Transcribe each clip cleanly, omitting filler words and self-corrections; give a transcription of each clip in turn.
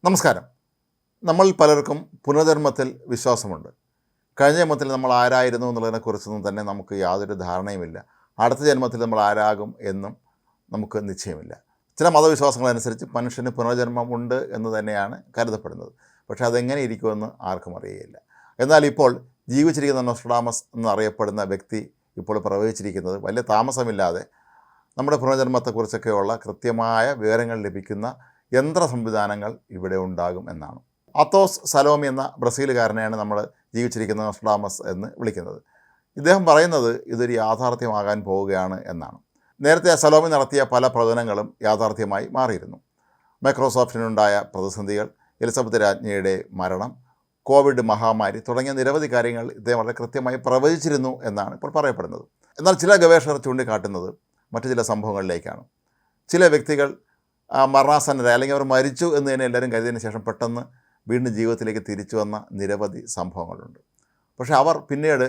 നമസ്കാരം. നമ്മൾ പലർക്കും പുനർജന്മത്തിൽ വിശ്വാസമുണ്ട്. കഴിഞ്ഞ ജന്മത്തിൽ നമ്മൾ ആരായിരുന്നു എന്നുള്ളതിനെക്കുറിച്ചൊന്നും തന്നെ നമുക്ക് യാതൊരു ധാരണയുമില്ല. അടുത്ത ജന്മത്തിൽ നമ്മൾ ആരാകും എന്നും നമുക്ക് നിശ്ചയമില്ല. ചില മതവിശ്വാസങ്ങളനുസരിച്ച് മനുഷ്യന് പുനർജന്മം ഉണ്ട് എന്ന് തന്നെയാണ് കരുതപ്പെടുന്നത്. പക്ഷേ അതെങ്ങനെ ഇരിക്കുമെന്ന് ആർക്കും അറിയുകയില്ല. എന്നാൽ ഇപ്പോൾ ജീവിച്ചിരിക്കുന്ന നോസ്ട്രഡാമസ് എന്നറിയപ്പെടുന്ന വ്യക്തി ഇപ്പോൾ പ്രവചിച്ചിരിക്കുന്നത് വലിയ താമസമില്ലാതെ നമ്മുടെ പുനർജന്മത്തെക്കുറിച്ചൊക്കെയുള്ള കൃത്യമായ വിവരങ്ങൾ ലഭിക്കുന്ന യന്ത്ര സംവിധാനങ്ങൾ ഇവിടെ ഉണ്ടാകും എന്നാണ്. അത്തോസ് സലോമി എന്ന ബ്രസീലുകാരനെയാണ് നമ്മൾ ജീവിച്ചിരിക്കുന്ന നോസ്ട്രഡാമസ് എന്ന് വിളിക്കുന്നത്. ഇദ്ദേഹം പറയുന്നത് ഇതൊരു യാഥാർത്ഥ്യമാകാൻ പോവുകയാണ് എന്നാണ്. നേരത്തെ സലോമി നടത്തിയ പല പ്രവചനങ്ങളും യാഥാർത്ഥ്യമായി മാറിയിരുന്നു. മൈക്രോസോഫ്റ്റിനുണ്ടായ പ്രതിസന്ധികൾ, എലിസബത്ത് രാജ്ഞിയുടെ മരണം, കോവിഡ് മഹാമാരി തുടങ്ങിയ നിരവധി കാര്യങ്ങൾ ഇദ്ദേഹം വളരെ കൃത്യമായി പ്രവചിച്ചിരുന്നു എന്നാണ് ഇപ്പോൾ പറയപ്പെടുന്നത്. എന്നാൽ ചില ഗവേഷകർ ചൂണ്ടിക്കാട്ടുന്നത് മറ്റു ചില സംഭവങ്ങളിലേക്കാണ്. ചില വ്യക്തികൾ മരണാസന്നരായി അല്ലെങ്കിൽ അവർ മരിച്ചു എന്ന് തന്നെ എല്ലാവരും കരുതിയതിന് ശേഷം പെട്ടെന്ന് വീണ്ടും ജീവിതത്തിലേക്ക് തിരിച്ചു വന്ന നിരവധി സംഭവങ്ങളുണ്ട്. പക്ഷേ അവർ പിന്നീട്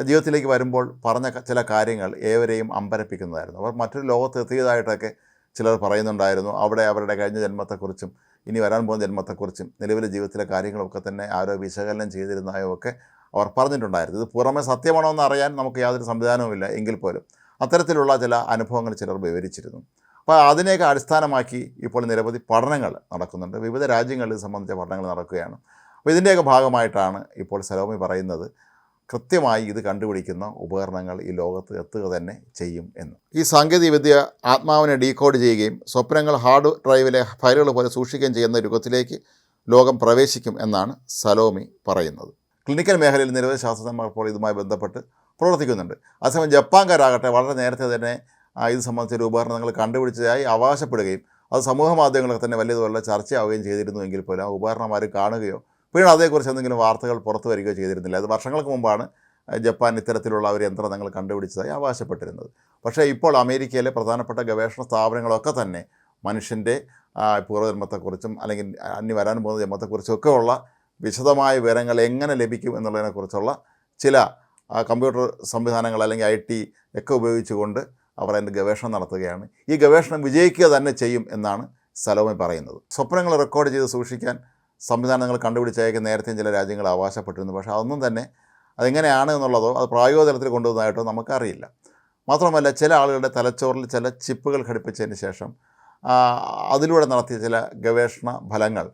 ജീവിതത്തിലേക്ക് വരുമ്പോൾ പറഞ്ഞ ചില കാര്യങ്ങൾ ഏവരെയും അമ്പരപ്പിക്കുന്നതായിരുന്നു. അവർ മറ്റൊരു ലോകത്ത് എത്തിയതായിട്ടൊക്കെ ചിലർ പറയുന്നുണ്ടായിരുന്നു. അവിടെ അവരുടെ കഴിഞ്ഞ ജന്മത്തെക്കുറിച്ചും ഇനി വരാൻ പോകുന്ന ജന്മത്തെക്കുറിച്ചും നിലവിലെ ജീവിതത്തിലെ കാര്യങ്ങളൊക്കെ തന്നെ ആരോ വിശകലനം ചെയ്തിരുന്നതായോ ഒക്കെ അവർ പറഞ്ഞിട്ടുണ്ടായിരുന്നു. ഇത് പുറമെ സത്യമാണോ എന്ന് അറിയാൻ നമുക്ക് യാതൊരു സംവിധാനവുമില്ല. എങ്കിൽ പോലും അത്തരത്തിലുള്ള ചില അനുഭവങ്ങൾ ചിലർ വിവരിച്ചിരുന്നു. അപ്പോൾ അതിനെയൊക്കെ അടിസ്ഥാനമാക്കി ഇപ്പോൾ നിരവധി പഠനങ്ങൾ നടക്കുന്നുണ്ട്. വിവിധ രാജ്യങ്ങളിൽ സംബന്ധിച്ച പഠനങ്ങൾ നടക്കുകയാണ്. അപ്പോൾ ഇതിൻ്റെയൊക്കെ ഭാഗമായിട്ടാണ് ഇപ്പോൾ സലോമി പറയുന്നത് കൃത്യമായി ഇത് കണ്ടുപിടിക്കുന്ന ഉപകരണങ്ങൾ ഈ ലോകത്ത് എത്തുക തന്നെ ചെയ്യും എന്ന്. ഈ സാങ്കേതികവിദ്യ ആത്മാവിനെ ഡീകോഡ് ചെയ്യുകയും സ്വപ്നങ്ങൾ ഹാർഡ് ഡ്രൈവിലെ ഫയലുകൾ പോലെ സൂക്ഷിക്കുകയും ചെയ്യുന്ന യുഗത്തിലേക്ക് ലോകം പ്രവേശിക്കും എന്നാണ് സലോമി പറയുന്നത്. ക്ലിനിക്കൽ മേഖലയിൽ നിരവധി ശാസ്ത്രജ്ഞന്മാർ ഇപ്പോൾ ഇതുമായി ബന്ധപ്പെട്ട് പ്രവർത്തിക്കുന്നുണ്ട്. അതേസമയം ജപ്പാൻകാരാകട്ടെ വളരെ നേരത്തെ തന്നെ ഇത് സംബന്ധിച്ചൊരു ഉപകരണങ്ങൾ കണ്ടുപിടിച്ചതായി അവകാശപ്പെടുകയും അത് സമൂഹ മാധ്യമങ്ങളൊക്കെ തന്നെ വലിയതുപോലെ ചർച്ചയാവുകയും ചെയ്തിരുന്നു. എങ്കിൽ പോലും ആ ഉപകരണം ആരും കാണുകയോ പിന്നീട് അതേക്കുറിച്ച് എന്തെങ്കിലും വാർത്തകൾ പുറത്തു വരികയോ ചെയ്തിരുന്നില്ല. അത് വർഷങ്ങൾക്ക് മുമ്പാണ് ജപ്പാൻ ഇത്തരത്തിലുള്ള ഒരു യന്ത്രങ്ങൾ കണ്ടുപിടിച്ചതായി അവകാശപ്പെട്ടിരുന്നത്. പക്ഷേ ഇപ്പോൾ അമേരിക്കയിലെ പ്രധാനപ്പെട്ട ഗവേഷണ സ്ഥാപനങ്ങളൊക്കെ തന്നെ മനുഷ്യൻ്റെ പൂർവ്വജന്മത്തെക്കുറിച്ചും അല്ലെങ്കിൽ അന്യ വരാൻ പോകുന്ന ജന്മത്തെക്കുറിച്ചൊക്കെ ഉള്ള വിശദമായ വിവരങ്ങൾ എങ്ങനെ ലഭിക്കും എന്നുള്ളതിനെക്കുറിച്ചുള്ള ചില കമ്പ്യൂട്ടർ സംവിധാനങ്ങൾ അല്ലെങ്കിൽ IT ഒക്കെ ഉപയോഗിച്ചുകൊണ്ട് അവർ അതിൻ്റെ ഗവേഷണം നടത്തുകയാണ്. ഈ ഗവേഷണം വിജയിക്കുക തന്നെ ചെയ്യും എന്നാണ് സലോമി പറയുന്നത്. സ്വപ്നങ്ങൾ റെക്കോർഡ് ചെയ്ത് സൂക്ഷിക്കാൻ സംവിധാനങ്ങൾ കണ്ടുപിടിച്ചതൊക്കെ നേരത്തെയും ചില രാജ്യങ്ങൾ അവകാശപ്പെട്ടിരുന്നു. പക്ഷേ അതൊന്നും തന്നെ അതെങ്ങനെയാണ് എന്നുള്ളതോ അത് പ്രായോഗിക തലത്തിൽ കൊണ്ടുവന്നതായിട്ടോ നമുക്കറിയില്ല. മാത്രമല്ല ചില ആളുകളുടെ തലച്ചോറിൽ ചില ചിപ്പുകൾ ഘടിപ്പിച്ചതിന് ശേഷം അതിലൂടെ നടത്തിയ ചില ഗവേഷണ ഫലങ്ങൾ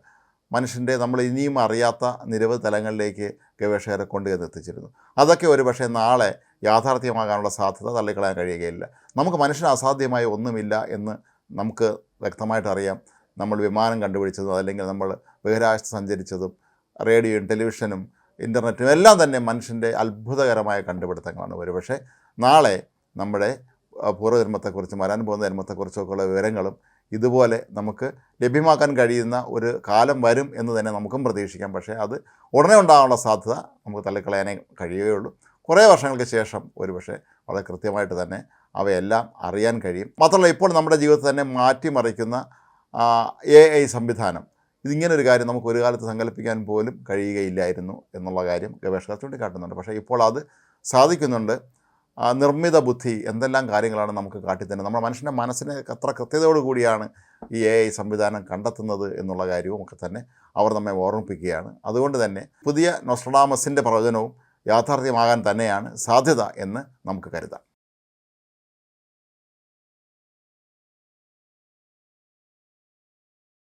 മനുഷ്യൻ്റെ നമ്മൾ ഇനിയും അറിയാത്ത നിരവധി തലങ്ങളിലേക്ക് ഗവേഷകരെ കൊണ്ടുവന്നെത്തിച്ചിരുന്നു. അതൊക്കെ ഒരു പക്ഷേ നാളെ യാഥാർത്ഥ്യമാകാനുള്ള സാധ്യത തള്ളിക്കളയാൻ കഴിയുകയില്ല. നമുക്ക് മനുഷ്യന് അസാധ്യമായ ഒന്നുമില്ല എന്ന് നമുക്ക് വ്യക്തമായിട്ട് അറിയാം. നമ്മൾ വിമാനം കണ്ടുപിടിച്ചതും അല്ലെങ്കിൽ നമ്മൾ ബഹിരാകാശത്ത് സഞ്ചരിച്ചതും റേഡിയോയും ടെലിവിഷനും ഇൻ്റർനെറ്റും എല്ലാം തന്നെ മനുഷ്യൻ്റെ അത്ഭുതകരമായ കണ്ടുപിടുത്തങ്ങളാണ്. ഒരുപക്ഷെ നാളെ നമ്മുടെ പൂർവ്വജന്മത്തെക്കുറിച്ചും വരാൻ പോകുന്ന ജന്മത്തെക്കുറിച്ചൊക്കെയുള്ള വിവരങ്ങളും ഇതുപോലെ നമുക്ക് ലഭ്യമാക്കാൻ കഴിയുന്ന ഒരു കാലം വരും എന്ന് തന്നെ നമുക്കും പ്രതീക്ഷിക്കാം. പക്ഷേ അത് ഉടനെ ഉണ്ടാകാനുള്ള സാധ്യത നമുക്ക് തള്ളിക്കളയാനേ കഴിയുകയുള്ളൂ. കുറേ വർഷങ്ങൾക്ക് ശേഷം ഒരുപക്ഷെ വളരെ കൃത്യമായിട്ട് തന്നെ അവയെല്ലാം അറിയാൻ കഴിയും. മാത്രമല്ല ഇപ്പോൾ നമ്മുടെ ജീവിതത്തെ തന്നെ മാറ്റിമറിക്കുന്ന AI സംവിധാനം, ഇതിങ്ങനൊരു കാര്യം നമുക്ക് ഒരു കാലത്ത് സങ്കല്പിക്കാൻ പോലും കഴിയുകയില്ലായിരുന്നു എന്നുള്ള കാര്യം ഗവേഷകർ ചൂണ്ടിക്കാട്ടുന്നുണ്ട്. പക്ഷേ ഇപ്പോൾ അത് സാധിക്കുന്നുണ്ട്. നിർമ്മിത ബുദ്ധി എന്തെല്ലാം കാര്യങ്ങളാണ് നമുക്ക് കാട്ടിത്തന്നെ നമ്മുടെ മനുഷ്യൻ്റെ മനസ്സിനെ എത്ര കൃത്യതയോടുകൂടിയാണ് ഈ AI സംവിധാനം കണ്ടെത്തുന്നത് എന്നുള്ള കാര്യവും ഒക്കെ തന്നെ അവർ നമ്മെ ഓർമ്മിപ്പിക്കുകയാണ്. അതുകൊണ്ട് തന്നെ പുതിയ നോസ്ട്രഡാമസിൻ്റെ പ്രവചനവും യാഥാർത്ഥ്യമാകാൻ തന്നെയാണ് സാധ്യത എന്ന് നമുക്ക് കരുതാം.